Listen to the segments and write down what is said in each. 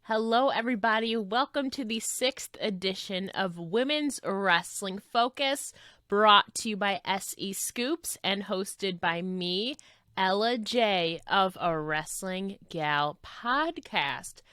Hello, everybody. Welcome to the 6th edition of Women's Wrestling Focus, brought to you by SEScoops and hosted by me, Ella J. of a Wrestling Gal podcast.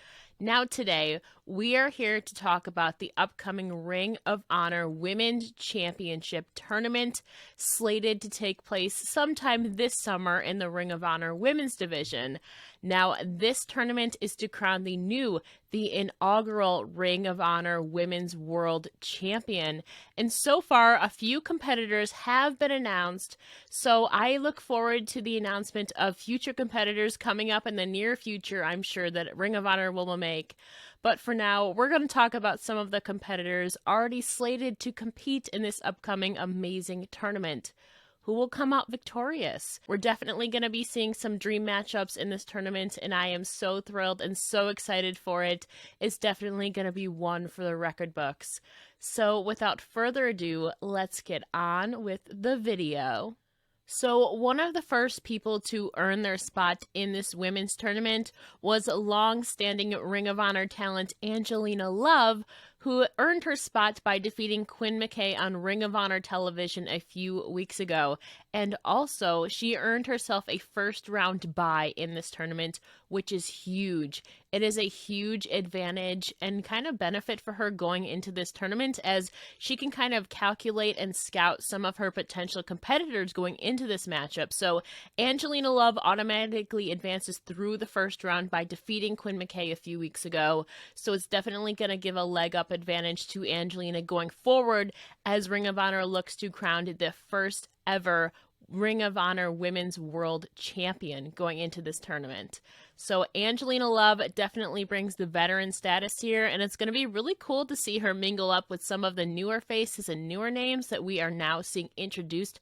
Now today, we are here to talk about the upcoming Ring of Honor Women's Championship Tournament, slated to take place sometime this summer in the Ring of Honor Women's Division. Now, this tournament is to crown the inaugural Ring of Honor Women's World Champion. And so far, a few competitors have been announced, so I look forward to the announcement of future competitors coming up in the near future. I'm sure that Ring of Honor will make. But for now, we're going to talk about some of the competitors already slated to compete in this upcoming amazing tournament. Who will come out victorious? We're definitely going to be seeing some dream matchups in this tournament, and I am so thrilled and so excited for it. It's definitely going to be one for the record books. So without further ado, let's get on with the video. So one of the first people to earn their spot in this women's tournament was long-standing Ring of Honor talent Angelina Love, who earned her spot by defeating Quinn McKay on Ring of Honor television a few weeks ago. And also, she earned herself a first-round bye in this tournament, which is huge. It is a huge advantage and kind of benefit for her going into this tournament, as she can kind of calculate and scout some of her potential competitors going into this matchup. So Angelina Love automatically advances through the first round by defeating Quinn McKay a few weeks ago. So it's definitely going to give a leg up advantage to Angelina going forward, as Ring of Honor looks to crown the first ever Ring of Honor Women's World Champion going into this tournament. So Angelina Love definitely brings the veteran status here, and it's going to be really cool to see her mingle up with some of the newer faces and newer names that we are now seeing introduced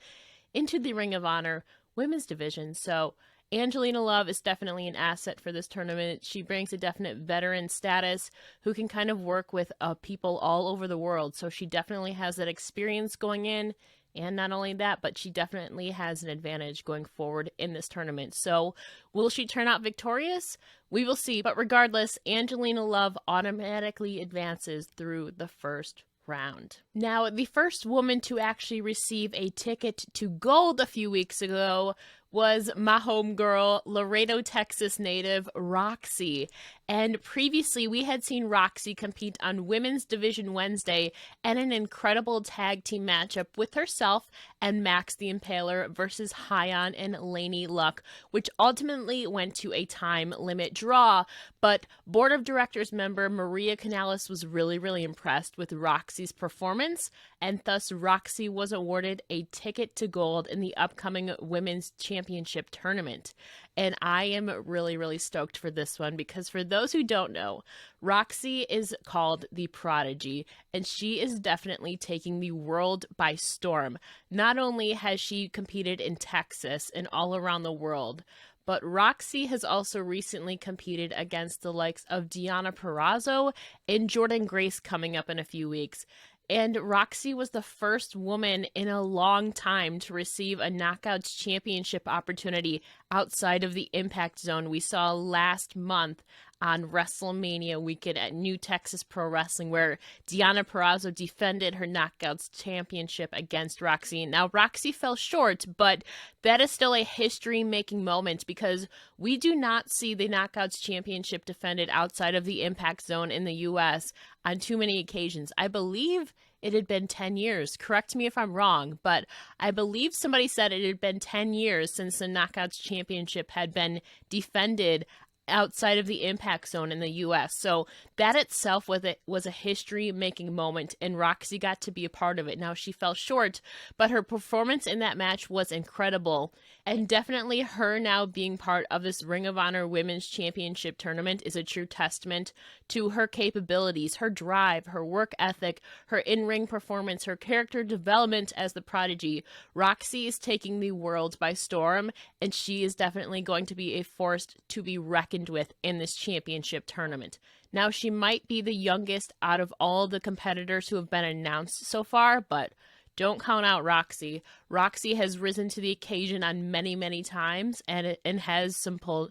into the Ring of Honor Women's Division. So Angelina Love is definitely an asset for this tournament. She brings a definite veteran status who can kind of work with people all over the world. So she definitely has that experience going in. And not only that, but she definitely has an advantage going forward in this tournament. So will she turn out victorious? We will see. But regardless, Angelina Love automatically advances through the first round. Now, the first woman to actually receive a ticket to gold a few weeks ago was my homegirl, Laredo, Texas native Roxy. And previously, we had seen Roxy compete on Women's Division Wednesday and an incredible tag team matchup with herself and Max the Impaler versus Hyon and Laney Luck, which ultimately went to a time limit draw. But board of directors member Maria Canales was really impressed with Roxy's performance, and thus Roxy was awarded a ticket to gold in the upcoming Women's Championship tournament. And I am really stoked for this one, because for those who don't know, Roxy is called the Prodigy, and she is definitely taking the world by storm. Not only has she competed in Texas and all around the world, but Roxy has also recently competed against the likes of Deonna Purrazzo and Jordynne Grace coming up in a few weeks. And Roxy was the first woman in a long time to receive a Knockouts Championship opportunity outside of the Impact Zone. We saw last month on WrestleMania weekend at New Texas Pro Wrestling, where Deonna Purrazzo defended her Knockouts Championship against Roxy. Now, Roxy fell short, but that is still a history-making moment, because we do not see the Knockouts Championship defended outside of the Impact Zone in the U.S. on too many occasions. I believe it had been 10 years. Correct me if I'm wrong, but I believe somebody said it had been 10 years since the Knockouts Championship had been defended outside of the Impact Zone in the U.S. So that itself was a history-making moment, and Roxy got to be a part of it. Now, she fell short, but her performance in that match was incredible, and definitely her now being part of this Ring of Honor Women's Championship tournament is a true testament to her capabilities, her drive, her work ethic, her in-ring performance, her character development as the Prodigy. Roxy is taking the world by storm, and she is definitely going to be a force to be reckoned with in this championship tournament. Now, she might be the youngest out of all the competitors who have been announced so far, but don't count out Roxy. Roxy has risen to the occasion on many times and has some pull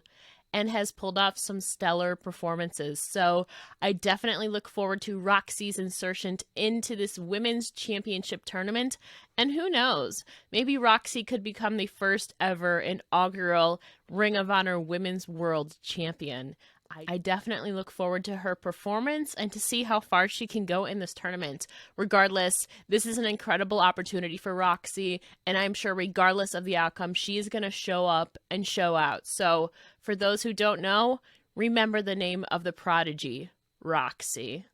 and has pulled off some stellar performances. So I definitely look forward to Roxy's insertion into this women's championship tournament. And who knows, maybe Roxy could become the first ever inaugural Ring of Honor Women's World Champion. I definitely look forward to her performance and to see how far she can go in this tournament. Regardless, this is an incredible opportunity for Roxy, and I'm sure regardless of the outcome, she is going to show up and show out. So for those who don't know, remember the name of the prodigy, Roxy.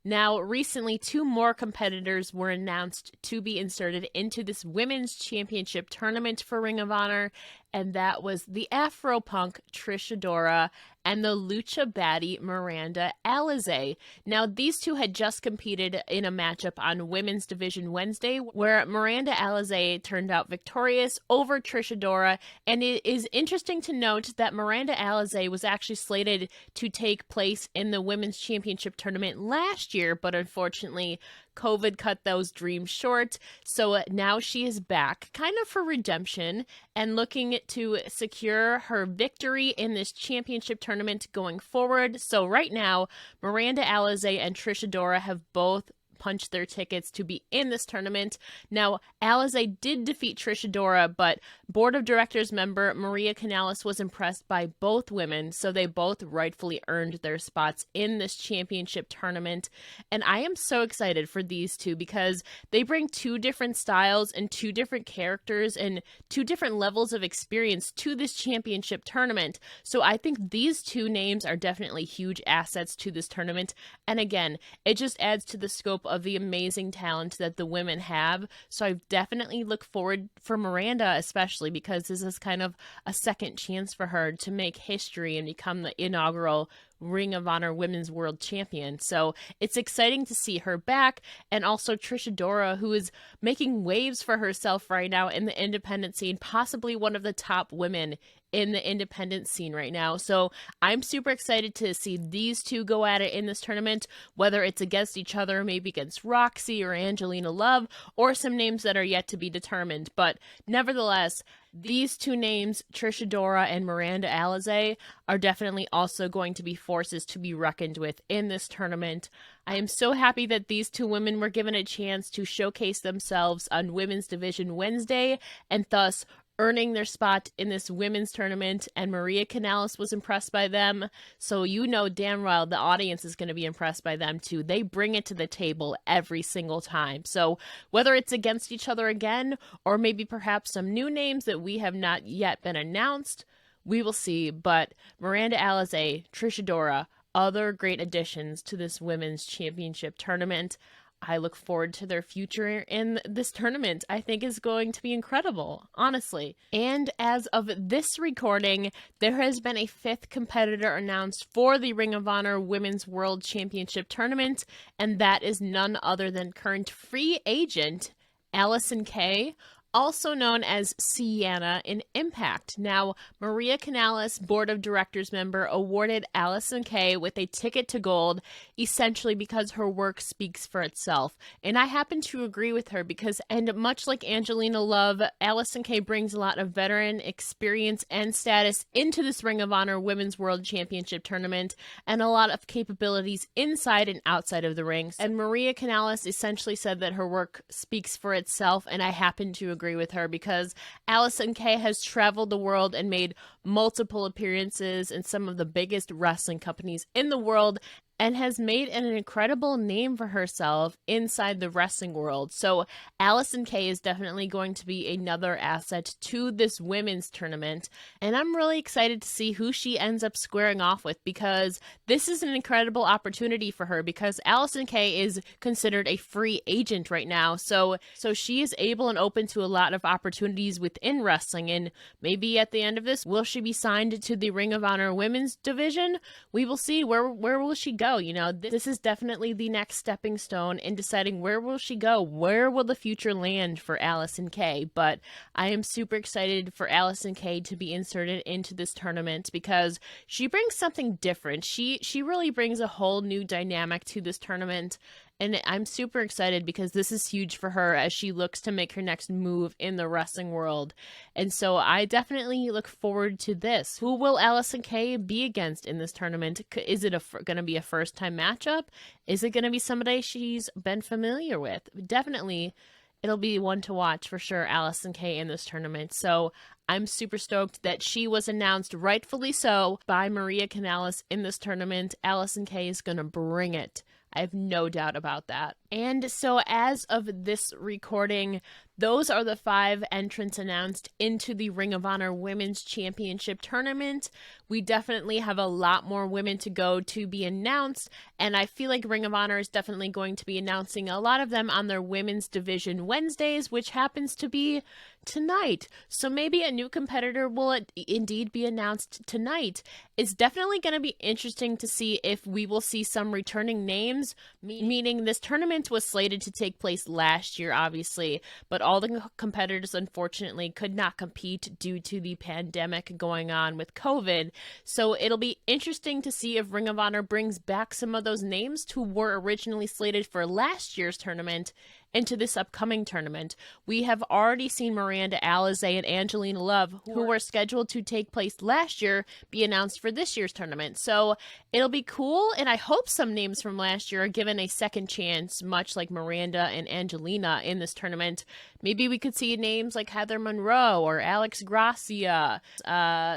Now, recently, 2 more competitors were announced to be inserted into this women's championship tournament for Ring of Honor, and that was the Afro Punk Trish Adora and the Lucha Baddie Miranda Alizé. Now, these two had just competed in a matchup on Women's Division Wednesday, where Miranda Alizé turned out victorious over Trish Adora, and it is interesting to note that Miranda Alizé was actually slated to take place in the Women's Championship tournament last year, but unfortunately, COVID cut those dreams short, so now she is back, kind of for redemption, and looking to secure her victory in this championship tournament going forward. So right now, Miranda Alizé and Trish Adora have both punched their tickets to be in this tournament. Now, Alizé did defeat Trish Adora, but board of directors member Maria Kanellis was impressed by both women, so they both rightfully earned their spots in this championship tournament. And I am so excited for these two because they bring 2 different styles and 2 different characters and 2 different levels of experience to this championship tournament. So I think these 2 names are definitely huge assets to this tournament. And again, it just adds to the scope of the amazing talent that the women have. So I definitely look forward for Miranda, especially because this is kind of a second chance for her to make history and become the inaugural Ring of Honor Women's World Champion. So it's exciting to see her back, and also Trish Adora, who is making waves for herself right now in the independent scene, possibly one of the top women in the independent scene right now. So I'm super excited to see these 2 go at it in this tournament, whether it's against each other, maybe against Roxy or Angelina Love, or some names that are yet to be determined. But nevertheless, these 2 names, Trish Adora and Miranda Alizé, are definitely also going to be forces to be reckoned with in this tournament. I am so happy that these 2 women were given a chance to showcase themselves on Women's Division Wednesday, and thus earning their spot in this women's tournament, and Maria Kanellis was impressed by them. So you know damn well the audience is going to be impressed by them too. They bring it to the table every single time. So whether it's against each other again, or maybe perhaps some new names that we have not yet been announced, we will see. But Miranda Alizé, Trish Adora, other great additions to this women's championship tournament. I look forward to their future in this tournament. I think is going to be incredible, honestly. And as of this recording, there has been a 5th competitor announced for the Ring of Honor Women's World Championship Tournament, and that is none other than current free agent Alison Kay, also known as Sienna in Impact. Now, Maria Kanellis, board of directors member, awarded Alison Kay with a ticket to gold, essentially because her work speaks for itself. And I happen to agree with her because, and much like Angelina Love, Alison Kay brings a lot of veteran experience and status into this Ring of Honor Women's World Championship tournament, and a lot of capabilities inside and outside of the rings. And Maria Kanellis essentially said that her work speaks for itself, and I happen to agree with her because Alison Kay has traveled the world and made multiple appearances in some of the biggest wrestling companies in the world, and has made an incredible name for herself inside the wrestling world. So Alison Kay is definitely going to be another asset to this women's tournament, and I'm really excited to see who she ends up squaring off with, because this is an incredible opportunity for her, because Alison Kay is considered a free agent right now, so she is able and open to a lot of opportunities within wrestling, and maybe at the end of this, will she be signed to the Ring of Honor women's division? We will see. Where will she go? You know, this is definitely the next stepping stone in deciding where will she go, where will the future land for Alison Kay. But I am super excited for Alison Kay to be inserted into this tournament because she brings something different. She really brings a whole new dynamic to this tournament. And I'm super excited because this is huge for her as she looks to make her next move in the wrestling world. And so I definitely look forward to this. Who will Alison Kay be against in this tournament? Is it going to be a first-time matchup? Is it going to be somebody she's been familiar with? Definitely, it'll be one to watch for sure, Alison Kay in this tournament. So I'm super stoked that she was announced, rightfully so, by Maria Kanellis in this tournament. Alison Kay is going to bring it. I have no doubt about that. And so as of this recording, those are the 5 entrants announced into the Ring of Honor Women's Championship Tournament. We definitely have a lot more women to go to be announced, and I feel like Ring of Honor is definitely going to be announcing a lot of them on their Women's Division Wednesdays, which happens to be tonight. So maybe a new competitor will indeed be announced tonight. It's definitely going to be interesting to see if we will see some returning names, meaning this tournament was slated to take place last year, obviously, but all the competitors unfortunately could not compete due to the pandemic going on with COVID. So it'll be interesting to see if Ring of Honor brings back some of those names who were originally slated for last year's tournament into this upcoming tournament. We have already seen Miranda Alizé and Angelina Love, who were scheduled to take place last year, be announced for this year's tournament. So it'll be cool, and I hope some names from last year are given a second chance, much like Miranda and Angelina in this tournament. Maybe we could see names like Heather Monroe or Alex Gracia,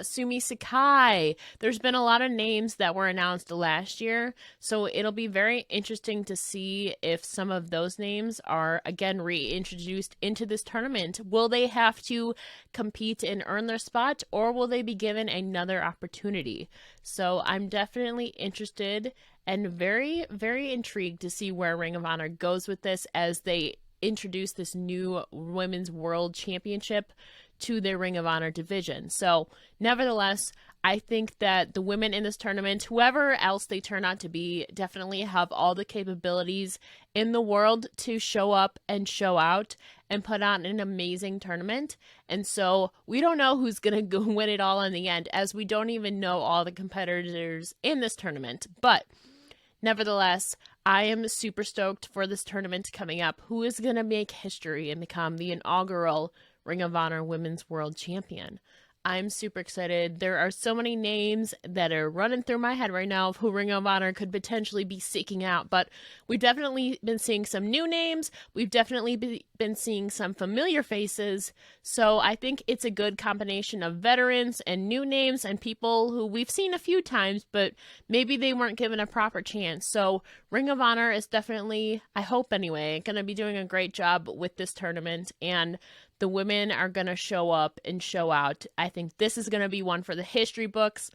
Sumi Sakai. There's been a lot of names that were announced last year, so it'll be very interesting to see if some of those names are again reintroduced into this tournament. Will they have to compete and earn their spot, or will they be given another opportunity? So I'm definitely interested and very, very intrigued to see where Ring of Honor goes with this as they introduce this new Women's World Championship to their Ring of Honor division. So nevertheless, I think that the women in this tournament, whoever else they turn out to be, definitely have all the capabilities in the world to show up and show out and put on an amazing tournament. And so we don't know who's going to go win it all in the end, as we don't even know all the competitors in this tournament. But nevertheless, I am super stoked for this tournament coming up. Who is going to make history and become the inaugural Ring of Honor Women's World Champion? I'm super excited. There are so many names that are running through my head right now of who Ring of Honor could potentially be seeking out, but we've definitely been seeing some new names. We've definitely been seeing some familiar faces, so I think it's a good combination of veterans and new names and people who we've seen a few times, but maybe they weren't given a proper chance. So Ring of Honor is definitely, I hope anyway, going to be doing a great job with this tournament, and the women are going to show up and show out. I think this is going to be one for the history books.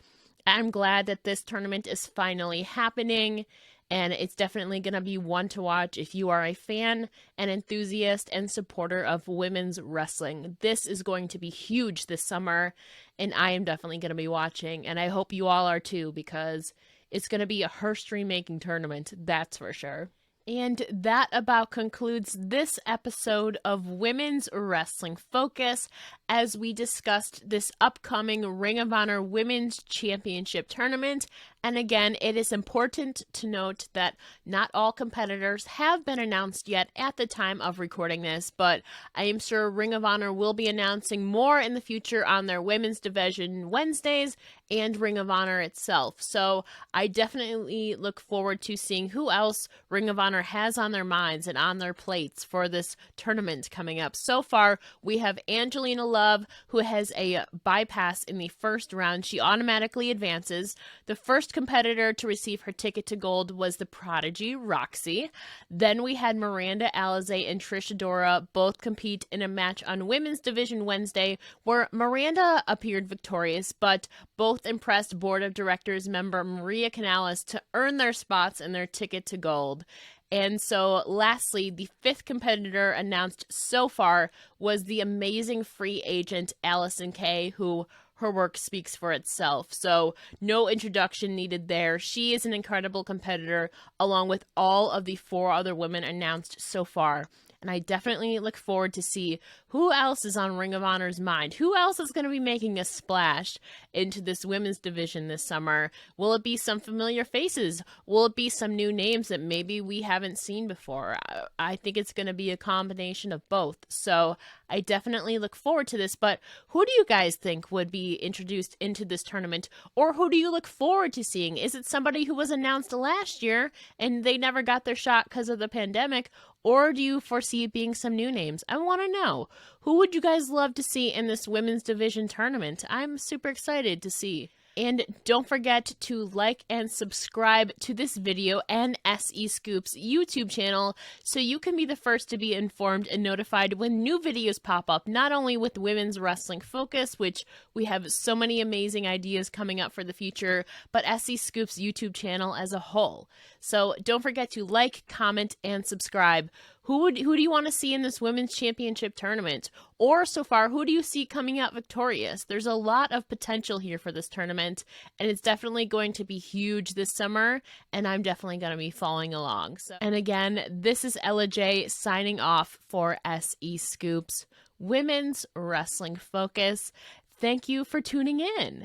I'm glad that this tournament is finally happening, and it's definitely going to be one to watch if you are a fan, an enthusiast, and supporter of women's wrestling. This is going to be huge this summer, and I am definitely going to be watching, and I hope you all are too, because it's going to be a history-making tournament, that's for sure. And that about concludes this episode of Women's Wrestling Focus as we discussed this upcoming Ring of Honor Women's Championship Tournament. And again, it is important to note that not all competitors have been announced yet at the time of recording this, but I am sure Ring of Honor will be announcing more in the future on their Women's Division Wednesdays and Ring of Honor itself. So I definitely look forward to seeing who else Ring of Honor has on their minds and on their plates for this tournament coming up. So far, we have Angelina Love, who has a bypass in the first round. She automatically advances. The first competitor to receive her ticket to gold was the prodigy Roxy. Then we had Miranda Alizé and Trish Adora both compete in a match on Women's Division Wednesday, where Miranda appeared victorious, but both impressed Board of Directors member Maria Kanellis to earn their spots and their ticket to gold. And so lastly, the fifth competitor announced so far was the amazing free agent Alison Kay, who her work speaks for itself. So no introduction needed there. She is an incredible competitor along with all of the 4 other women announced so far. And I definitely look forward to see who else is on Ring of Honor's mind. Who else is going to be making a splash into this women's division this summer? Will it be some familiar faces? Will it be some new names that maybe we haven't seen before? I think it's going to be a combination of both. So I definitely look forward to this. But who do you guys think would be introduced into this tournament? Or who do you look forward to seeing? Is it somebody who was announced last year and they never got their shot because of the pandemic? Or do you foresee it being some new names? I want to know. Who would you guys love to see in this women's division tournament? I'm super excited to see. And don't forget to like and subscribe to this video and SEScoops YouTube channel so you can be the first to be informed and notified when new videos pop up, not only with Women's Wrestling Focus, which we have so many amazing ideas coming up for the future, but SEScoops YouTube channel as a whole. So don't forget to like, comment, and subscribe. Who do you want to see in this Women's Championship tournament? Or so far, who do you see coming out victorious? There's a lot of potential here for this tournament, and it's definitely going to be huge this summer, and I'm definitely going to be following along. And again, this is Ella J signing off for SEScoops, Women's Wrestling Focus. Thank you for tuning in.